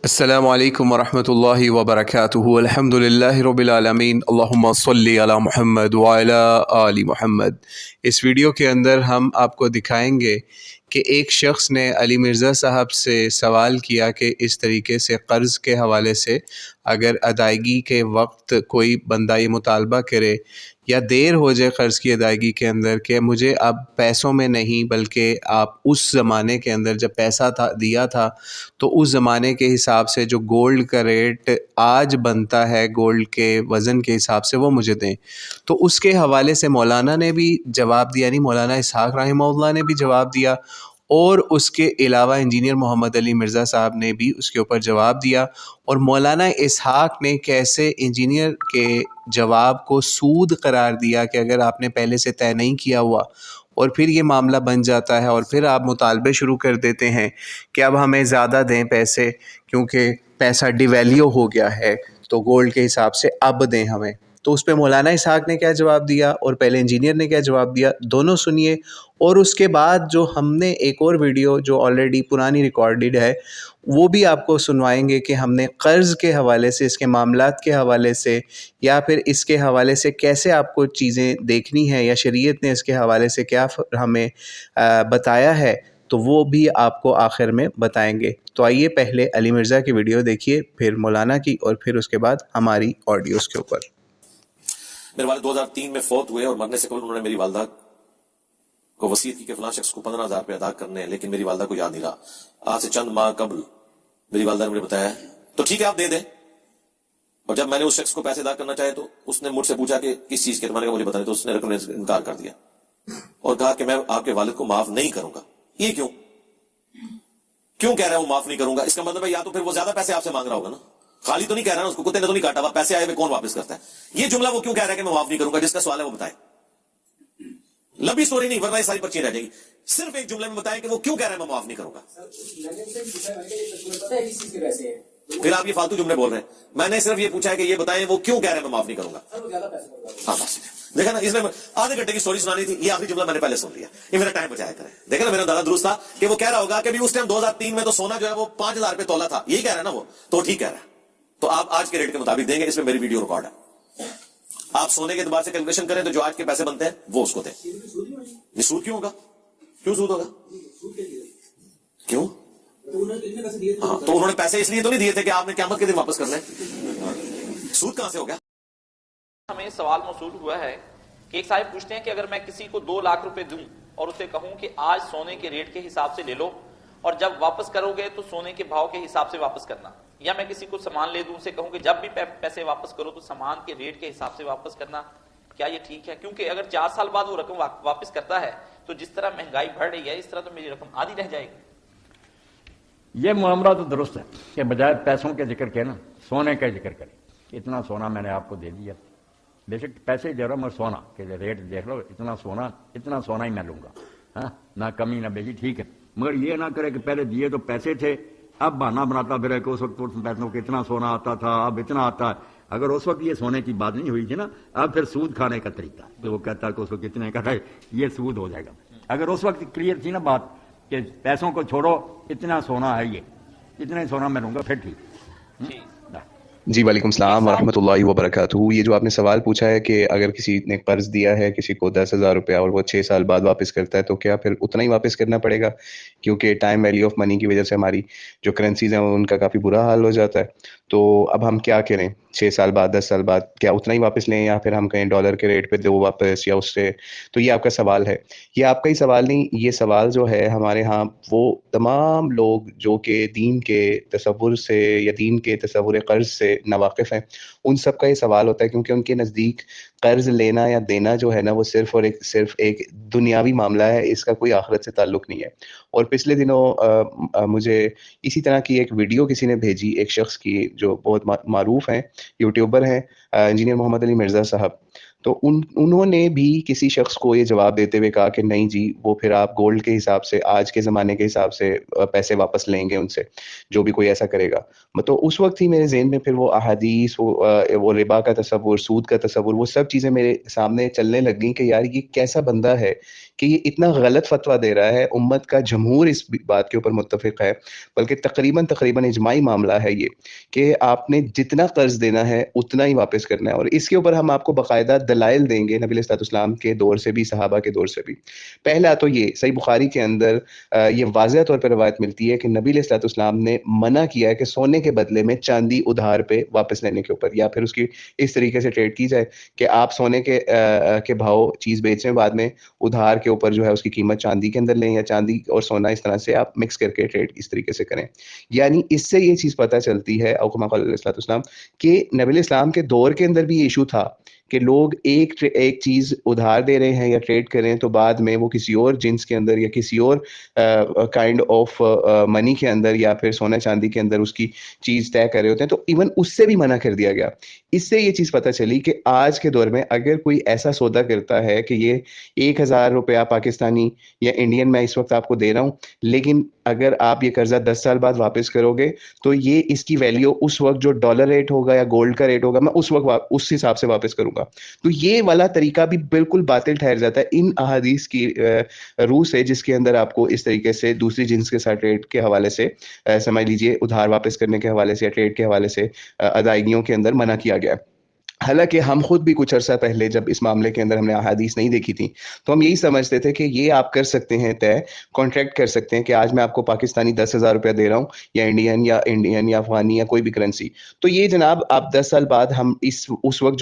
السلام علیکم ورحمۃ اللہ وبرکاتہ الحمد للہ رب العالمین اللہم صلی علی محمد وعلی آل محمد۔ اس ویڈیو کے اندر ہم آپ کو دکھائیں گے کہ ایک شخص نے علی مرزا صاحب سے سوال کیا کہ اس طریقے سے قرض کے حوالے سے اگر ادائیگی کے وقت کوئی بندہ یہ مطالبہ کرے یا دیر ہو جائے قرض کی ادائیگی کے اندر کہ مجھے اب پیسوں میں نہیں بلکہ آپ اس زمانے کے اندر جب پیسہ دیا تھا تو اس زمانے کے حساب سے جو گولڈ کا ریٹ آج بنتا ہے گولڈ کے وزن کے حساب سے وہ مجھے دیں۔ تو اس کے حوالے سے مولانا نے بھی جواب دیا، یعنی مولانا اسحاق رحمہ اللہ نے بھی جواب دیا، اور اس کے علاوہ انجینئر محمد علی مرزا صاحب نے بھی اس کے اوپر جواب دیا۔ اور مولانا اسحاق نے کیسے انجینئر کے جواب کو سود قرار دیا کہ اگر آپ نے پہلے سے طے نہیں کیا ہوا اور پھر یہ معاملہ بن جاتا ہے اور پھر آپ مطالبے شروع کر دیتے ہیں کہ اب ہمیں زیادہ دیں پیسے کیونکہ پیسہ ڈیویلیو ہو گیا ہے تو گولڈ کے حساب سے اب دیں ہمیں، تو اس پہ مولانا اسحاق نے کیا جواب دیا اور پہلے انجینئر نے کیا جواب دیا، دونوں سنیے۔ اور اس کے بعد جو ہم نے ایک اور ویڈیو جو آلریڈی پرانی ریکارڈڈ ہے وہ بھی آپ کو سنوائیں گے کہ ہم نے قرض کے حوالے سے، اس کے معاملات کے حوالے سے، یا پھر اس کے حوالے سے کیسے آپ کو چیزیں دیکھنی ہیں، یا شریعت نے اس کے حوالے سے کیا ہمیں بتایا ہے، تو وہ بھی آپ کو آخر میں بتائیں گے۔ تو آئیے پہلے علی مرزا کی ویڈیو دیکھیے، پھر مولانا کی، اور پھر اس کے بعد ہماری آڈیوز کے اوپر۔ میرے والد 2003 میں فوت ہوئے اور مرنے سے قبل انہوں نے میری والدہ کو وصیت کی کہ فلاں شخص کو 15,000 روپے ادا کرنے ہیں، لیکن میری والدہ کو یاد نہیں رہا۔ آج سے چند ماہ قبل میری والدہ نے مجھے بتایا تو ٹھیک ہے آپ دے دیں، اور جب میں نے اس شخص کو پیسے ادا کرنا چاہے تو اس نے مجھ سے پوچھا کہ کس چیز کے، میں نے کہا مجھے بتائیں، تو اس نے رقم سے انکار کر دیا اور کہا کہ میں آپ کے والد کو معاف نہیں کروں گا۔ یہ کیوں کہہ رہا ہے وہ معاف نہیں کروں گا؟ اس کا مطلب ہے یا تو پھر وہ زیادہ پیسے آپ سے مانگ رہا ہوگا نا، خالی تو نہیں کہہ رہا نا، اس کو کتے نے تو نہیں کاٹا ہوا، پیسے آئے ہوئے کون واپس کرتا ہے؟ یہ جملہ وہ کیوں کہہ رہا ہے کہ میں معاف نہیں کروں گا؟ جس کا سوال ہے وہ بتائے، لمبی سٹوری نہیں ورنہ یہ ساری پرچیاں رہ جائیں گی، صرف ایک جملے میں بتائیں کہ وہ کیوں کہہ رہا ہے میں معاف نہیں کروں گا۔ پھر آپ یہ فالتو جملے بول رہے ہیں، میں نے صرف یہ پوچھا ہے کہ یہ بتائیں وہ کیوں کہہ رہے ہیں میں معاف نہیں کروں گا۔ ہاں بس دیکھا نا، اس میں آدھے گھنٹے کی سٹوری سنانی تھی، یہ آخری جملہ میں نے پہلے سن لیا، یہ میرا ٹائم بچایا کرے۔ دیکھا نا میرا دادا درست تھا کہ وہ کہہ رہا ہوگا کہ بھی اس ٹائم 2003 میں تو سونا جو ہے وہ 5,000 روپے تولا تھا، یہی کہہ رہا ہے نا وہ، تو ٹھیک کہہ رہا ہے، تو آپ آج کے ریٹ کے مطابق دیں گے، اس میں میری ویڈیو ریکارڈ ہے، آپ سونے کے اعتبار سے کیلکولیشن کریں تو جو آج کے پیسے بنتے ہیں وہ اس کو دیں۔ یہ سود کیوں ہوگا؟ کیوں سود ہوگا؟ کیوں؟ ہاں تو انہوں نے پیسے اس لیے تو نہیں دیے تھے کہ آپ نے قیامت کے دن واپس کر لیں، سود کہاں سے ہو گیا؟ ہمیں سوال موصول ہوا ہے کہ ایک صاحب پوچھتے ہیں کہ اگر میں کسی کو 2 لاکھ روپے دوں اور اسے کہوں کہ آج سونے کے ریٹ کے حساب سے لے لو اور جب واپس کرو گے تو سونے کے بھاؤ کے حساب سے واپس کرنا، یا میں کسی کو سامان لے دوں، اسے کہوں کہ جب بھی پیسے واپس کرو تو سامان کے ریٹ کے حساب سے واپس کرنا، کیا یہ ٹھیک ہے؟ کیونکہ اگر 4 سال بعد وہ رقم واپس کرتا ہے تو جس طرح مہنگائی بڑھ رہی ہے اس طرح تو میری رقم آدھی رہ جائے گی۔ یہ معاملہ تو درست ہے کہ بجائے پیسوں کے ذکر کے نا سونے کا ذکر کریں۔ اتنا سونا میں نے آپ کو دے دیا، بے شک پیسے دے رہا ہوں میں، سونا کہ ریٹ دیکھ لو، اتنا سونا ہی میں لوں گا، ہاں نہ کمی نہ بیشی، ٹھیک ہے، مگر یہ نہ کرے کہ پہلے دیے تو پیسے تھے، اب بہانہ بناتا پھر کہ اس وقت پیسوں کو اتنا سونا آتا تھا اب اتنا آتا ہے۔ اگر اس وقت یہ سونے کی بات نہیں ہوئی تھی نا، اب پھر سود کھانے کا طریقہ کہ وہ کہتا ہے کہ اس کو کتنے کا ہے، یہ سود ہو جائے گا۔ اگر اس وقت کلیئر تھی نا بات کہ پیسوں کو چھوڑو، اتنا سونا ہے، یہ اتنا ہی سونا میں لوں گا، پھر ٹھیک۔ جی وعلیکم السلام ورحمۃ اللہ وبرکاتہ۔ یہ جو آپ نے سوال پوچھا ہے کہ اگر کسی نے قرض دیا ہے کسی کو 10,000 روپیہ اور وہ 6 سال بعد واپس کرتا ہے تو کیا پھر اتنا ہی واپس کرنا پڑے گا؟ کیونکہ ٹائم ویلیو آف منی کی وجہ سے ہماری جو کرنسیز ہیں ان کا کافی برا حال ہو جاتا ہے، تو اب ہم کیا کریں؟ 6 سال بعد 10 سال بعد کیا اتنا ہی واپس لیں یا پھر ہم کہیں ڈالر کے ریٹ پہ دو واپس یا اس سے؟ تو یہ آپ کا سوال ہے، یہ آپ کا ہی سوال نہیں، یہ سوال جو ہے ہمارے ہاں وہ تمام لوگ جو کہ دین کے تصور سے یا دین کے تصور قرض سے ناواقف ہیں ان سب کا یہ سوال ہوتا ہے، کیونکہ ان کے نزدیک قرض لینا یا دینا جو ہے نا وہ صرف ایک دنیاوی معاملہ ہے، اس کا کوئی آخرت سے تعلق نہیں ہے۔ اور پچھلے دنوں مجھے اسی طرح کی ایک ویڈیو کسی نے بھیجی، ایک شخص کی جو بہت معروف ہیں، یوٹیوبر ہیں، انجینئر محمد علی مرزا صاحب، تو انہوں نے بھی کسی شخص کو یہ جواب دیتے ہوئے کہا کہ نہیں جی، وہ پھر آپ گولڈ کے حساب سے، آج کے زمانے کے حساب سے پیسے واپس لیں گے ان سے، جو بھی کوئی ایسا کرے گا۔ تو اس وقت ہی میرے ذہن میں پھر وہ احادیث، وہ ربا کا تصور، سود کا تصور، وہ سب چیزیں میرے سامنے چلنے لگ گئیں کہ یار یہ کیسا بندہ ہے کہ یہ اتنا غلط فتویٰ دے رہا ہے۔ امت کا جمہور اس بات کے اوپر متفق ہے، بلکہ تقریباً اجماعی معاملہ ہے یہ، کہ آپ نے جتنا قرض دینا ہے اتنا ہی واپس کرنا ہے۔ اور اس کے اوپر ہم آپ کو باقاعدہ دلائل دیں گے نبی علیہ الصلوۃ والسلام کے دور سے بھی، صحابہ کے دور سے بھی۔ پہلا تو یہ صحیح بخاری کے اندر یہ واضح طور پر روایت ملتی ہے کہ نبی علیہ الصلوۃ والسلام نے منع کیا ہے کہ سونے کے بدلے میں چاندی ادھار پہ واپس لینے کے اوپر، یا پھر اس کی اس طریقے سے ٹریڈ کی جائے کہ آپ سونے کے بھاؤ چیز بیچیں، بعد میں ادھار کے اوپر جو ہے اس کی قیمت چاندی کے اندر لیں، یا چاندی اور سونا اس طرح سے آپ مکس کر کے ٹریڈ اس طریقے سے کریں۔ یعنی اس سے یہ چیز پتہ چلتی ہے، او کما قال علیہ الصلوۃ والسلام، کہ نبی علیہ السلام کے دور کے اندر بھی یہ ایشو تھا کہ لوگ ایک چیز ادھار دے رہے ہیں یا ٹریڈ کر رہے ہیں، تو بعد میں وہ کسی اور جنس کے اندر یا کسی اور کائنڈ آف منی کے اندر یا پھر سونا چاندی کے اندر اس کی چیز طے کر رہے ہوتے ہیں، تو ایون اس سے بھی منع کر دیا گیا۔ اس سے یہ چیز پتہ چلی کہ آج کے دور میں اگر کوئی ایسا سودا کرتا ہے کہ یہ 1,000 روپیہ پاکستانی یا انڈین میں اس وقت آپ کو دے رہا ہوں، لیکن اگر آپ یہ قرضہ 10 سال بعد واپس کرو گے تو یہ اس کی ویلیو اس وقت جو ڈالر ریٹ ہوگا یا گولڈ کا ریٹ ہوگا، میں اس وقت اس حساب سے واپس کروں گا۔ تو یہ والا طریقہ بھی بالکل باطل ٹھہر جاتا ہے ان احادیث کی روح سے، جس کے اندر آپ کو اس طریقے سے دوسری جنس کے ساتھ ٹریڈ کے حوالے سے، سمجھ لیجئے ادھار واپس کرنے کے حوالے سے یا ٹریڈ کے حوالے سے ادائیگیوں کے اندر منع کیا گیا ہے۔ حالانکہ ہم خود بھی کچھ عرصہ پہلے جب اس معاملے کے اندر ہم نے احادیث نہیں دیکھی تھی تو ہم یہی سمجھتے تھے کہ یہ آپ کر سکتے ہیں، طے کانٹریکٹ کر سکتے ہیں کہ آج میں آپ کو پاکستانی 10,000 روپیہ دے رہا ہوں، یا انڈین یا افغانی یا کوئی بھی کرنسی، تو یہ جناب آپ 10 سال بعد ہم اس وقت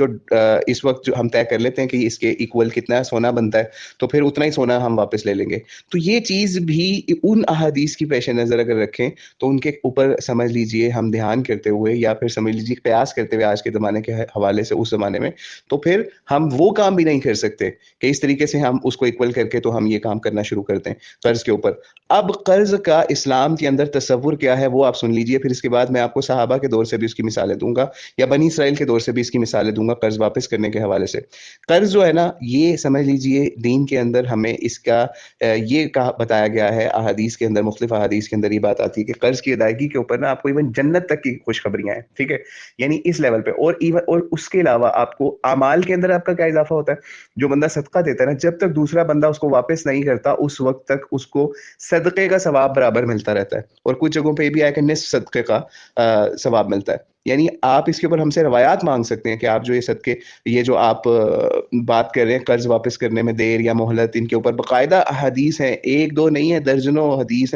جو ہم طے کر لیتے ہیں کہ اس کے ایکول کتنا سونا بنتا ہے، تو پھر اتنا ہی سونا ہم واپس لے لیں گے۔ تو یہ چیز بھی ان احادیث کی پیش نظر اگر رکھیں تو ان کے اوپر سمجھ لیجئے ہم دھیان کرتے ہوئے، یا پھر سمجھ لیجئے قیاس کرتے ہوئے آج کے زمانے کے حوالے سے اس زمانے میں، تو پھر ہم وہ کام بھی نہیں کر سکتے کہ اس طریقے سے ہم اس کو ایکول کر کے تو ہم یہ کام کرنا شروع کر دیں قرض کے اوپر۔ اب قرض کا اسلام کے اندر تصور کیا ہے وہ آپ سن لیجئے، پھر اس کے بعد میں آپ کو صحابہ کے دور سے بھی اس کی مثالیں دوں گا، یا بنی اسرائیل کے دور سے بھی اس کی مثالیں دوں گا قرض واپس کرنے کے حوالے سے۔ قرض جو ہے نا، یہ سمجھ لیجئے دین کے اندر ہمیں اس کا یہ بتایا گیا ہے، احادیث کے اندر، مختلف احادیث کے اندر یہ بات آتی ہے کہ قرض کی ادائیگی کے اوپر نا آپ کو ایون جنت تک کی خوشخبریاں ہیں، ٹھیک ہے، یعنی اس لیول پہ۔ اور اس کے علاوہ آپ کو اعمال کے اندر آپ کا کیا اضافہ ہوتا ہے؟ جو بندہ صدقہ دیتا ہے نا، جب تک دوسرا بندہ اس کو واپس نہیں کرتا اس وقت تک اس کو صدقے کا ثواب برابر ملتا رہتا ہے، اور کچھ جگہوں پہ یہ بھی آیا کہ نصف صدقے کا ثواب ملتا ہے۔ یعنی آپ اس کے اوپر ہم سے روایات مانگ سکتے ہیں کہ آپ جو یہ صدقے، یہ جو آپ بات کر رہے ہیں قرض واپس کرنے میں دیر یا مہلت، ان کے اوپر باقاعدہ حدیث ہیں، ایک دو نہیں ہے، درجنوں حدیث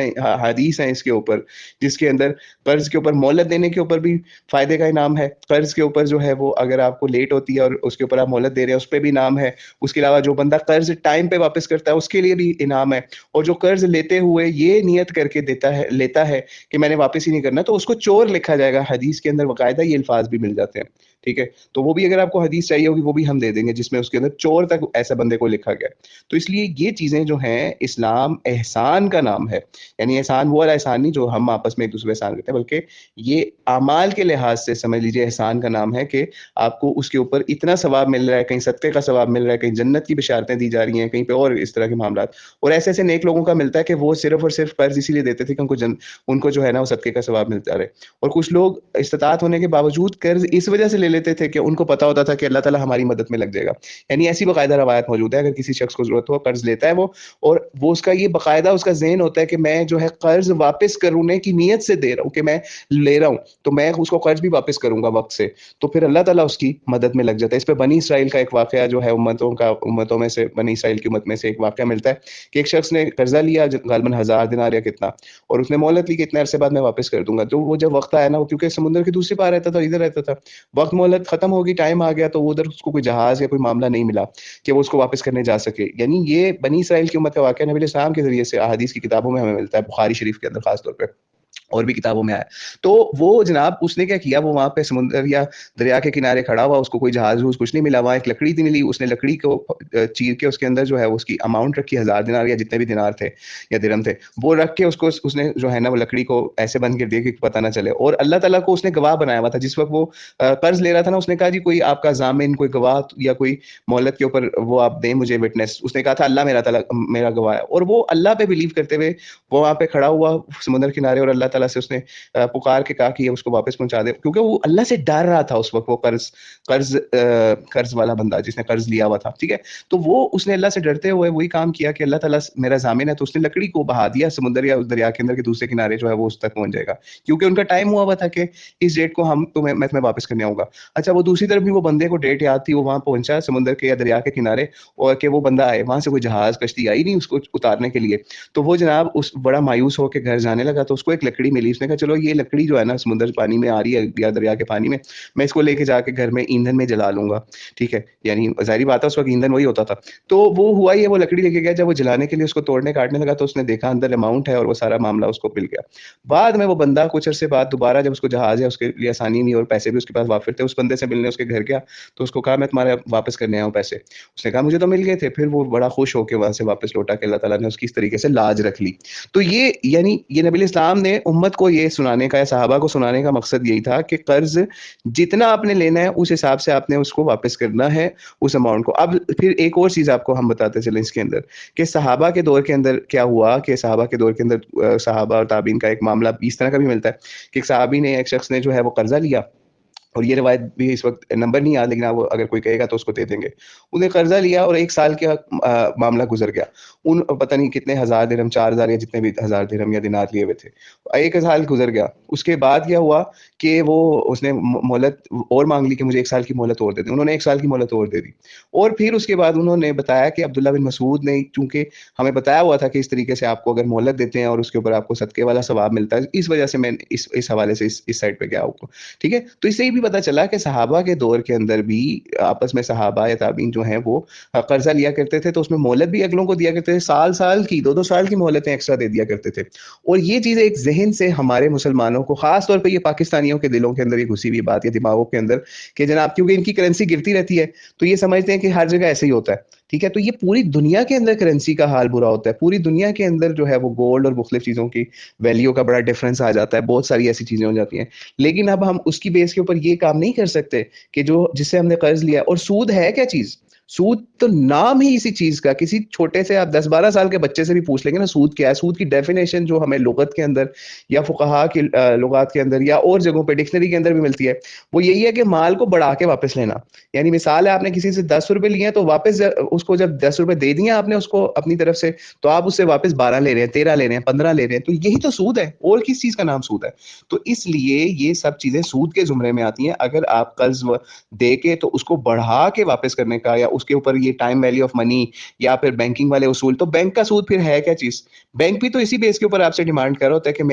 ہیں اس کے اوپر، جس کے اندر قرض کے اوپر مہلت دینے کے اوپر بھی فائدے کا انعام ہے، قرض کے اوپر جو ہے وہ اگر آپ کو لیٹ ہوتی ہے اور اس کے اوپر آپ مہلت دے رہے ہیں اس پہ بھی انعام ہے، اس کے علاوہ جو بندہ قرض ٹائم پہ واپس کرتا ہے اس کے لیے بھی انعام ہے، اور جو قرض لیتے ہوئے یہ نیت کر کے لیتا ہے کہ میں نے واپس ہی نہیں کرنا، تو اس کو چور لکھا جائے گا۔ حدیث کے اندر باقاعدہ یہ الفاظ بھی مل جاتے ہیں، ٹھیک ہے، تو وہ بھی اگر آپ کو حدیث چاہیے ہوگی وہ بھی ہم دے دیں گے، جس میں اس کے اندر چور تک ایسا بندے کو لکھا گیا ہے۔ تو اس لیے یہ چیزیں جو ہیں، اسلام احسان کا نام ہے، یعنی احسان وہ والا احسان نہیں جو ہم آپس میں ایک دوسرے احسان کرتے ہیں، بلکہ یہ اعمال کے لحاظ سے سمجھ لیجیے احسان کا نام ہے کہ آپ کو اس کے اوپر اتنا ثواب مل رہا ہے، کہیں صدقے کا ثواب مل رہا ہے، کہیں جنت کی بشارتیں دی جا رہی ہیں، کہیں پہ اور اس طرح کے معاملات، اور ایسے ایسے نیک لوگوں کا ملتا ہے کہ وہ صرف اور صرف قرض اسی لیے دیتے تھے کہ ان کو جو ہے نا وہ صدقے کا ثواب ملتا رہے، اور کچھ لوگ استطاعت ہونے کے باوجود قرض اس وجہ سے لے لیتے تھے کہ ان کو پتا ہوتا تھا کہ اللہ تعالیٰ ہماری مدد میں لگ جائے گا۔ یعنی ایسی باقاعدہ روایت موجود ہے، اگر کسی شخص کو ضرورت ہو قرض لیتا ہے وہ، اور وہ اس کا یہ باقاعدہ اس کا ذہن ہوتا ہے کہ میں جو ہے قرض واپس کرنے کی نیت سے دے رہا ہوں، کہ میں لے رہا ہوں تو میں اس کو قرض بھی واپس کروں گا وقت سے، تو پھر اللہ تعالیٰ اس کی مدد میں لگ جاتا ہے۔ اس پہ بنی اسرائیل کا ایک واقعہ جو ہے، امتوں میں سے، بنی اسرائیل کی امت میں سے ایک واقعہ ملتا ہے کہ ایک شخص نے قرضہ لیا غالباً 1000 دینار یا کتنا، اور اس نے مہلت لی کہ اتنے عرصے بعد میں واپس کر دوں گا۔ تو وہ جب وقت آیا نا، وہ کیونکہ سمندر کی دوسری پار رہتا تھا، ادھر رہتا تھا، وقت مہلت ختم ہوگی، ٹائم آ گیا، تو وہ ادھر اس کو کوئی جہاز یا کوئی معاملہ نہیں ملا کہ وہ اس کو واپس کرنے جا سکے۔ یعنی یہ بنی اسرائیل کی امت کا واقعہ نبی علیہ السلام کے ذریعے سے احادیث کی کتابوں میں ہمیں ملتا ہے، بخاری شریف کے اندر خاص طور پہ۔ اور بھی کتابوں میں آیا. تو وہ جناب اس نے کیا کیا, وہ وہاں پہ سمندر یا دریا کے کنارے کھڑا ہوا, اس کو کوئی جہاز ووز کچھ نہیں ملا, وہاں ایک لکڑی تھی ملی, اس نے لکڑی کو چیر کے اس کے اندر جو ہے اس کی اماؤنٹ رکھی 1000 دینار یا جتنے بھی دینار تھے یا درہم تھے, وہ رکھ کے اس نے جو ہے نا وہ لکڑی کو ایسے بند کر دیا کہ پتہ نہ چلے. اور اللہ تعالیٰ کو اس نے گواہ بنایا ہوا تھا. جس وقت وہ قرض لے رہا تھا نا, اس نے کہا جی کوئی آپ کا ضامن, کوئی گواہ یا کوئی مہلت کے اوپر وہ آپ دیں مجھے وٹنس. اس نے کہا تھا اللہ میرا گواہ ہے. اور وہ اللہ پہ بلیو کرتے ہوئے وہ وہاں پہ کھڑا ہوا سمندر کنارے, اور اللہ تعالیٰ سے اس نے پکار کے کہا کہ اس کو واپس پہنچا دے, کیونکہ وہ اللہ سے ڈر رہا تھا اس وقت. وہ قرض والا بندہ جس نے قرض لیا ہوا تھا, ٹھیک ہے, تو وہ اس نے اللہ سے ڈرتے ہوئے وہی کام کیا کہ اللہ تعالیٰ میرا ضامن ہے. تو اس نے لکڑی کو بہا دیا سمندر یا اس دریا کے اندر کے دوسرے کنارے جو ہے وہ اس تک پہنچ جائے گا, کیونکہ ان کا ٹائم ہوا ہوا تھا کہ اس ڈیٹ کو میں تمہیں واپس کرنے آؤں گا. اچھا, وہ دوسری طرف بھی وہ بندے کو ڈیٹ یاد تھی, وہ وہاں پہنچا سمندر کے یا دریا کے کنارے, اور کہ وہ بندہ آئے, وہاں سے کوئی جہاز کشتی آئی نہیں اس کو اتارنے کے لیے. تو وہ جناب اس بڑا مایوس ہو کے گھر جانے لگا. تو اس کو ایک لکڑی ملی, اس نے کہا چلو یہ لکڑی جو ہے نا سمندر پانی میں آ رہی ہے یا دریا کے پانی میں اس کو لے کے جا کے گھر میں ایندھن میں جلا لوں گا, ٹھیک ہے. یعنی ظاہری بات ہے اس وقت ایندھن وہی ہوتا تھا. تو وہ ہوا یہ, وہ لکڑی لے کے گیا, جب وہ جلانے کے لیے اس کو توڑنے کاٹنے لگا تو اس نے دیکھا اندر اماؤنٹ ہے, اور وہ سارا معاملہ اس کو مل گیا. بعد میں وہ بندہ کچھ عرصے بعد دوبارہ جب اس کو جہاز ہے اس کے لیے آسانی نہیں اور پیسے بھی اس کے پاس وافر تھے, اس بندے سے ملنے اس کے گھر گیا. تو اس کو کہا میں تمہارے واپس کرنے آیا ہوں پیسے. اس نے کہا مجھے تو مل گئے تھے. پھر وہ بڑا خوش ہو کے وہاں سے واپس لوٹا کہ اللہ تعالیٰ نے اس کی اس طریقے سے لاج رکھ لی. تو یہ یعنی یہ نبی اسلام نے امت کو یہ سنانے کا یا صحابہ کو سنانے کا مقصد یہی تھا کہ قرض جتنا آپ نے لینا ہے اس حساب سے آپ نے اس کو واپس کرنا ہے, اس اماؤنٹ کو. اب پھر ایک اور چیز آپ کو ہم بتاتے چلیں اس کے اندر کہ صحابہ کے دور کے اندر کیا ہوا, کہ صحابہ کے دور کے اندر صحابہ اور تابعین کا ایک معاملہ اس طرح کا بھی ملتا ہے کہ ایک صحابی نے, ایک شخص نے جو ہے وہ قرضہ لیا, اور یہ روایت بھی اس وقت نمبر نہیں یاد, لیکن وہ اگر کوئی کہے گا تو اس کو دے دیں گے. انہیں قرضہ لیا اور 1 سال کا معاملہ گزر گیا. ان پتہ نہیں کتنے 1000 درہم, 4000 یا جتنے بھی 1000 درہم یا دینار لیے ہوئے تھے, 1 سال گزر گیا. اس کے بعد کیا ہوا کہ اس نے مہلت اور مانگ لی کہ مجھے 1 سال کی مہلت اور دے دیں. انہوں نے 1 سال کی مہلت اور دے دی. اور پھر اس کے بعد انہوں نے بتایا کہ عبداللہ بن مسعود نے, چونکہ ہمیں بتایا ہوا تھا کہ اس طریقے سے آپ کو اگر مہلت دیتے ہیں اور اس کے اوپر آپ کو صدقے والا ثواب ملتا ہے, اس وجہ سے میں اس حوالے سے اس سائڈ پہ گیا ہوں, ٹھیک ہے. تو اس سے یہ بھی پتا چلا کہ صحابہ کے دور کے اندر بھی آپس میں صحابہ یا تابعین جو ہیں وہ قرضہ لیا کرتے تھے, تو اس میں مہلت بھی اگلوں کو دیا کرتے تھے, سال کی 2 سال کی مہلتیں ایکسٹرا دے دیا کرتے تھے. اور یہ چیز ایک ذہن سے ہمارے مسلمانوں کو, خاص طور پہ یہ پاکستانیوں کے دلوں کے اندر یہ گھسی ہوئی بات ہے, دماغوں کے اندر, کہ جناب کیونکہ ان کی کرنسی گرتی رہتی ہے تو یہ سمجھتے ہیں کہ ہر جگہ ایسے ہی ہوتا ہے, ٹھیک ہے. تو یہ پوری دنیا کے اندر کرنسی کا حال برا ہوتا ہے. پوری دنیا کے اندر جو ہے وہ گولڈ اور مختلف چیزوں کی ویلیو کا بڑا ڈفرنس آ جاتا ہے, بہت ساری ایسی چیزیں ہو جاتی ہیں. لیکن اب ہم اس کی بیس کے اوپر یہ کام نہیں کر سکتے کہ جس سے ہم نے قرض لیا. اور سود ہے کیا چیز؟ سود تو نام ہی اسی چیز کا, کسی چھوٹے سے آپ 10-12 سال کے بچے سے بھی پوچھ لیں گے نا سود کیا ہے, سود کی ڈیفینیشن جو ہمیں لغت کے اندر یا فقہا کی لغات کے اندر یا اور جگہوں پہ ڈکشنری کے اندر بھی ملتی ہے, وہ یہی ہے کہ مال کو بڑھا کے واپس لینا. یعنی مثال ہے, آپ نے کسی سے 10 روپے لیے ہیں تو واپس اس کو جب 10 روپے دے دیے آپ نے اس کو اپنی طرف سے, تو آپ اس سے واپس 12 لے رہے ہیں, 13 لے رہے ہیں, 15 لے رہے ہیں. تو یہی تو سود ہے, اور کس چیز کا نام سود ہے؟ تو اس لیے یہ سب چیزیں سود کے زمرے میں آتی ہیں. اگر آپ قرض دے کے تو اس کو بڑھا کے واپس کرنے کا, یا اس کے اوپر یہ ٹائم ویلیو آف منی یا پھر بینکنگ والے اصول, تو بینک کا سود پھر ہے کیا چیز؟ بینک بھی تو اسی بیس کے اوپر آپ سے ڈیمانڈ کر رہا ہوتا ہے کہ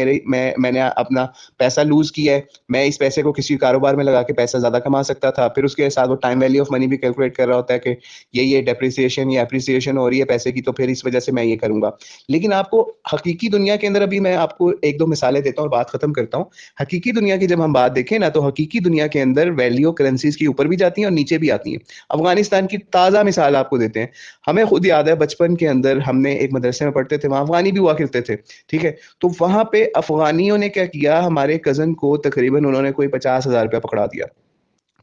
میں نے اپنا پیسہ لوز کیا ہے, میں اس پیسے کو کسی کاروبار میں لگا کے پیسہ زیادہ کما سکتا تھا. پھر اس کے ساتھ وہ ٹائم ویلیو آف منی بھی کیلکولیٹ کر رہا ہوتا ہے کہ یہ ڈیپریسیشن یا اپریسیشن ہو رہی ہے پیسے کی, تو پھر اس وجہ سے میں یہ کروں گا. لیکن آپ کو حقیقی دنیا کے اندر, ابھی میں آپ کو 1-2 مثالیں دیتا ہوں اور بات ختم کرتا ہوں. حقیقی دنیا کی جب ہم بات دیکھیں نا, تو حقیقی دنیا کے اندر ویلیو کرنسیز کی اوپر بھی جاتی ہیں اور نیچے بھی آتی ہیں. افغانستان کی تازہ مثال آپ کو دیتے ہیں. ہمیں خود یاد ہے بچپن کے اندر ہم نے ایک مدرسے میں پڑھتے تھے, وہاں افغانی بھی ہوا کرتے تھے, ٹھیک ہے. تو وہاں پہ افغانیوں نے کیا کیا, ہمارے کزن کو تقریباً انہوں نے کوئی 50,000 روپیہ پکڑا دیا,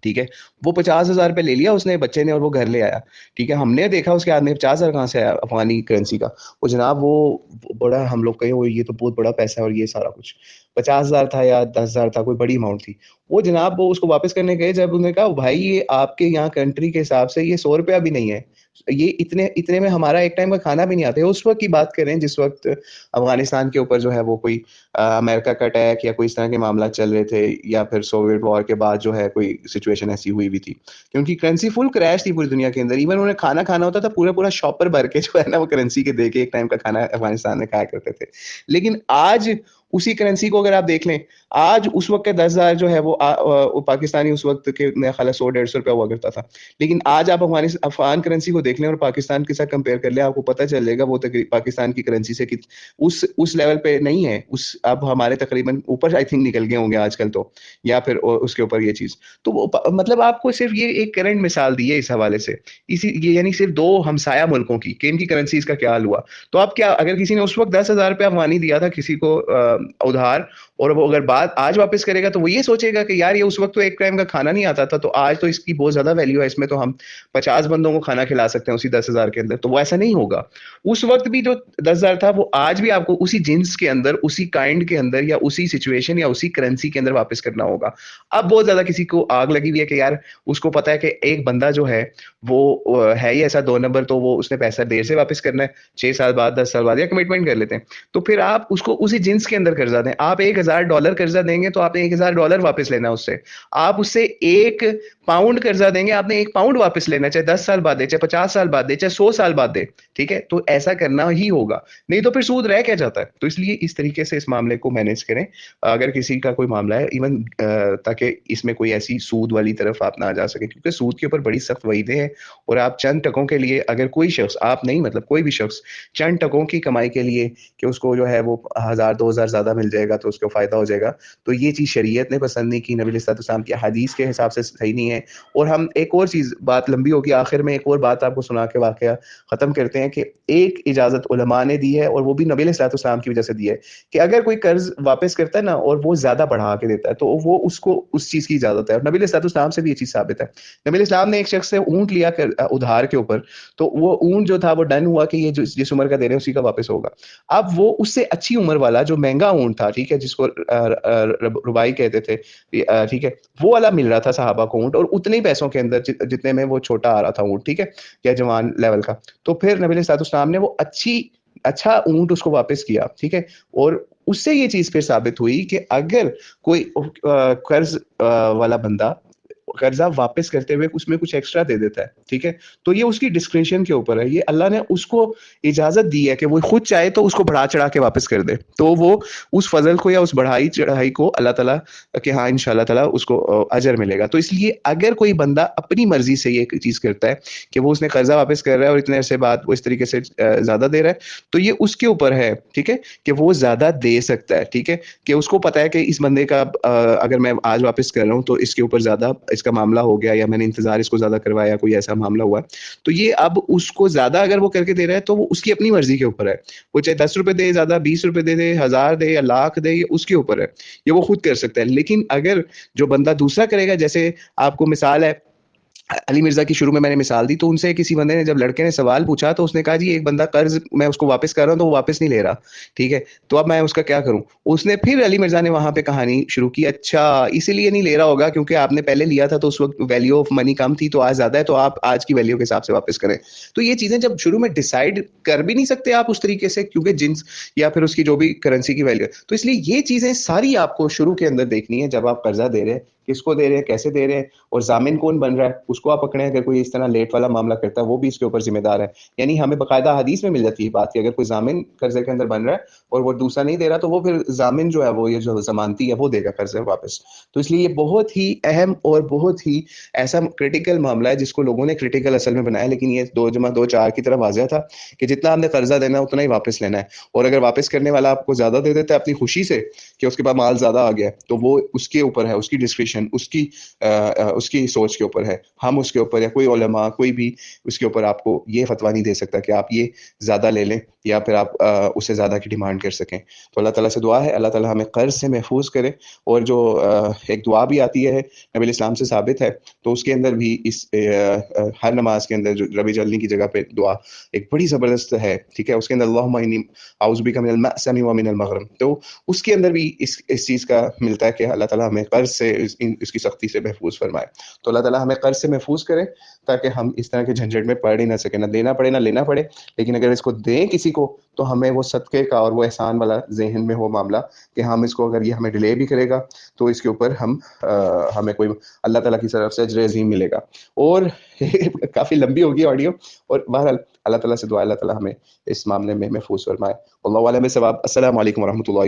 ٹھیک ہے. وہ 50,000 روپے لے لیا اس نے بچے نے, اور وہ گھر لے آیا, ٹھیک ہے. ہم نے دیکھا اس کے ہاتھ میں 50,000 کہاں سے آیا افغانی کرنسی کا. وہ جناب وہ بڑا, ہم لوگ کہیں وہ یہ تو بہت بڑا پیسہ ہے, اور یہ سارا کچھ 50,000 تھا یا 10,000 تھا, کوئی بڑی اماؤنٹ تھی. وہ جناب وہ اس کو واپس کرنے گئے, جب انہوں نے کہا بھائی یہ آپ کے یہاں کنٹری کے حساب سے یہ 100 روپیہ بھی نہیں ہے, یہ اتنے میں ہمارا ایک ٹائم کا کھانا بھی نہیں آتا ہے. اس وقت کی بات کریں جس وقت افغانستان کے اوپر جو ہے وہ کوئی امریکہ کا اٹیک یا کوئی اس طرح کے معاملات چل رہے تھے, یا پھر سوویٹ وار کے بعد جو ہے کوئی سچویشن ایسی ہوئی بھی تھی, کیونکہ کرنسی فل کریش تھی پوری دنیا کے اندر. ایون انہوں نے کھانا ہوتا تھا پورا شاپر بھر کے جو ہے نا, وہ کرنسی کے دے کے ایک ٹائم کا کھانا افغانستان میں کھایا کرتے تھے. لیکن آج اسی کرنسی کو اگر آپ دیکھ لیں آج اس وقت کے 10,000 جو ہے وہ پاکستانی اس وقت کے میرا خیال ہے 100-150 روپیہ ہوا کرتا تھا. لیکن آج آپ افغان کرنسی کو دیکھ لیں اور پاکستان کے ساتھ کمپیئر کر لیں, آپ کو پتہ چل جائے گا وہ پاکستان کی کرنسی سے اس لیول پہ نہیں ہے. اب ہمارے تقریباً اوپر آئی تھنک نکل گئے ہوں گے آج کل تو, یا پھر اس کے اوپر یہ چیز. تو وہ مطلب آپ کو صرف یہ ایک کرنٹ مثال دی ہے اس حوالے سے, یعنی صرف 2 ہمسایہ ملکوں کی کہ ان کی کرنسیز کا کیا حال ہوا. تو آپ کیا, اگر کسی نے اس وقت 10,000 روپیہ افغانی دیا تھا کسی کو ادھار, اور وہ اگر بات آج واپس کرے گا تو وہ یہ سوچے گا کہ یار یہ اس وقت تو ایک ٹائم کا کھانا نہیں آتا تھا, تو آج تو اس کی بہت زیادہ ویلیو ہے, اس میں تو ہم 50 بندوں کو کھانا کھلا سکتے ہیں اسی 10,000 کے اندر. تو وہ ایسا نہیں ہوگا. اس وقت بھی جو 10,000 تھا وہ آج بھی آپ کو اسی جنس کے اندر, اسی کائنڈ کے اندر, یا اسی سچویشن یا اسی کرنسی کے اندر واپس کرنا ہوگا. اب بہت زیادہ کسی کو آگ لگی ہوئی ہے کہ یار اس کو پتا ہے کہ ایک بندہ جو ہے وہ ہے ہی ایسا 2 نمبر, تو وہ اس نے پیسہ دیر سے واپس کرنا ہے, 6 سال بعد, 10 سال بعد, یا کمٹمنٹ کر لیتے ہیں. تو پھر آپ اس کو اسی جنس کے اندر قرضہ دیں. آپ $1,000 قرضہ دیں گے تو آپ نے $1,000 واپس لینا اس سے. آپ اس سے 1 پاؤنڈ قرضہ دیں گے, آپ نے 1 پاؤنڈ واپس لینا, چاہے 10 سال بعد دے, چاہے 50 سال بعد دے, چاہے 100 سال بعد دے. ٹھیک ہے, تو ایسا کرنا ہی ہوگا, نہیں تو پھر سود رہ کیا جاتا ہے. تو اس لیے اس طریقے سے اس معاملے کو مینیج کریں اگر کسی کا کوئی معاملہ ہے, ایون تاکہ اس میں کوئی ایسی سود والی طرف آپ نہ آ جا سکیں, کیونکہ سود کے اوپر بڑی سخت وعیدیں ہیں. اور آپ چند ٹکوں کے لیے, اگر کوئی شخص, آپ نہیں مطلب کوئی بھی شخص چند ٹکوں کی کمائی کے لیے کہ اس کو جو ہے وہ 1,000-2,000 زیادہ مل جائے گا تو اس کو فائدہ ہو جائے گا, تو یہ چیز شریعت نے پسند نہیں کی, نبی علیہ السلام کی حدیث کے حساب سے صحیح نہیں ہے. اور ہم ایک اور چیز, بات لمبی ہوگی, آخر میں ایک اور بات آپ کو سنا کے واقعہ ختم کرتے ہیں, کہ ایک اجازت علماء نے دی ہے, اور وہ بھی نبی علیہ السلام کی وجہ سے دی ہے, کہ اگر کوئی قرض واپس کرتا ہے نا اور وہ زیادہ بڑھا کے دیتا ہے تو وہ اس کو اس چیز کی اجازت ہے. اور نبی علیہ السلام سے بھی یہ چیز ثابت ہے. نبی علیہ السلام نے ایک شخص سے اونٹ لیا ادھار کے اوپر, تو وہ اونٹ جو تھا وہ ڈن ہوا کہ یہ جس عمر کا دے رہے ہیں اسی کا واپس ہوگا. اب وہ اس سے اچھی عمر والا جو مہنگا اونٹ تھا, ٹھیک ہے, جس کو ربائی کہتے تھے, ٹھیک ہے, وہ والا مل رہا تھا صحابہ کو اونٹ, اور اتنے ہی پیسوں کے اندر جتنے میں وہ چھوٹا آ رہا تھا اونٹ, ٹھیک ہے, یا جوان لیول کا. تو پھر نبی علیہ السلام نے وہ اچھا اونٹ اس کو واپس کیا, ٹھیک ہے. اور اس سے یہ چیز پھر ثابت ہوئی کہ اگر کوئی قرض والا بندہ قرضہ واپس کرتے ہوئے اس میں کچھ ایکسٹرا دے دیتا ہے, ٹھیک ہے, تو یہ اس کی ڈسکریشن کے اوپر ہے. یہ اللہ نے اس کو اجازت دی ہے کہ وہ خود چاہے تو اس کو بڑھا چڑھا کے واپس کر دے, تو وہ اس فضل کو یا اس بڑھائی چڑھائی کو اللہ تعالیٰ کہ ہاں انشاءاللہ تعالیٰ اس کو اجر ملے گا. تو اس لیے اگر کوئی بندہ اپنی مرضی سے یہ چیز کرتا ہے کہ وہ اس نے قرضہ واپس کر رہا ہے اور اتنے عرصے بعد وہ اس طریقے سے زیادہ دے رہا ہے, تو یہ اس کے اوپر ہے, ٹھیک ہے, کہ وہ زیادہ دے سکتا ہے, ٹھیک ہے, کہ اس کو پتا ہے کہ اس بندے کا اگر میں آج واپس کر رہا ہوں تو اس کے اوپر زیادہ اس کا معاملہ ہو گیا, یا میں نے انتظار اس کو زیادہ کروایا, کوئی ایسا معاملہ ہوا, تو یہ اب اس کو زیادہ اگر وہ کر کے دے رہا ہے تو وہ اس کی اپنی مرضی کے اوپر ہے. وہ چاہے 10 روپے دے زیادہ, 20 روپے دے, 1,000 دے یا لاکھ دے, یہ اس کے اوپر ہے, یہ وہ خود کر سکتا ہے. لیکن اگر جو بندہ دوسرا کرے گا, جیسے آپ کو مثال ہے علی مرزا کی شروع میں نے مثال دی, تو ان سے کسی بندے نے, جب لڑکے نے سوال پوچھا تو اس نے کہا جی ایک بندہ قرض میں اس کو واپس کر رہا ہوں تو وہ واپس نہیں لے رہا, ٹھیک ہے, تو اب میں اس کا کیا کروں. اس نے پھر علی مرزا نے وہاں پہ کہانی شروع کی, اچھا اسی لیے نہیں لے رہا ہوگا کیونکہ آپ نے پہلے لیا تھا تو اس وقت ویلیو آف منی کم تھی, تو آج زیادہ ہے, تو آپ آج کی ویلیو کے حساب سے واپس کریں. تو یہ چیزیں جب شروع میں ڈیسائیڈ کر بھی نہیں سکتے آپ اس طریقے سے, کیونکہ جنس یا پھر اس کی جو بھی کرنسی کی ویلیو, تو اس لیے یہ چیزیں ساری آپ کو شروع کے اندر دیکھنی ہے جب آپ قرضہ دے رہے ہیں, کس کو دے رہے ہیں, کیسے دے رہے ہیں, اور ضامن کون بن رہا ہے اس کو آپ پکڑیں. اگر کوئی اس طرح لیٹ والا معاملہ کرتا ہے وہ بھی اس کے اوپر ذمہ دار ہے. یعنی ہمیں باقاعدہ حدیث میں مل جاتی ہے بات کہ اگر کوئی ضامن قرضے کے اندر بن رہا ہے اور وہ دوسرا نہیں دے رہا, تو وہ پھر ضامن جو ہے وہ یہ جو ضمانتی ہے وہ دے گا قرضے واپس. تو اس لیے یہ بہت ہی اہم اور بہت ہی ایسا کرٹیکل معاملہ ہے جس کو لوگوں نے کرٹیکل اصل میں بنایا, لیکن یہ 2+2=4 کی طرح واضح تھا کہ جتنا آپ نے قرضہ دینا ہے اتنا ہی واپس لینا ہے. اور اگر واپس کرنے والا آپ کو زیادہ دے دیتا ہے اپنی خوشی سے کہ اس کے پاس مال زیادہ آ گیا, تو وہ اس کے اوپر ہے, اس کی ڈسکریشن, اس کی سوچ کے اوپر ہے. ہم اس کے اوپر, یا کوئی علماء کوئی بھی اس کے اوپر آپ کو یہ فتویٰ نہیں دے سکتا کہ آپ یہ زیادہ لے لیں یا پھر آپ اس سے زیادہ کی ڈیمانڈ کر سکیں. تو اللہ تعالیٰ سے دعا ہے اللہ تعالیٰ ہمیں قرض سے محفوظ کرے. اور جو ایک دعا بھی آتی ہے نبی علیہ السلام سے ثابت ہے, تو اس کے اندر بھی اس ہر نماز کے اندر جو ربی جلنی کی جگہ پہ دعا ایک بڑی زبردست ہے, ٹھیک ہے, اس کے اندر اللہم انی اعوذ بک من المأثم ومن المغرم, تو اس کے اندر بھی اس چیز کا ملتا ہے کہ اللہ تعالیٰ ہمیں قرض سے اس کی سختی سے محفوظ فرمائے. تو اللہ تعالیٰ ہمیں قرض سے محفوظ کرے تاکہ ہم اس طرح کے جھنجھٹ میں پڑ ہی نہ سکیں, نہ دینا پڑے نہ لینا پڑے. لیکن اگر اس کو دیں کسی کو تو ہمیں وہ صدقے کا اور وہ احسان والا ذہن میں ہو معاملہ کہ ہم اس کو, اگر یہ ہمیں ڈیلے بھی کرے گا تو اس کے اوپر ہمیں کوئی اللہ تعالیٰ کی طرف سے اجر عظیم ملے گا. اور کافی لمبی ہوگی آڈیو, اور بہرحال اللہ تعالیٰ سے دعا اللہ تعالیٰ ہمیں اس معاملے میں محفوظ فرمائے. اللہ علیہ وسلم. السلام علیکم ورحمۃ اللہ.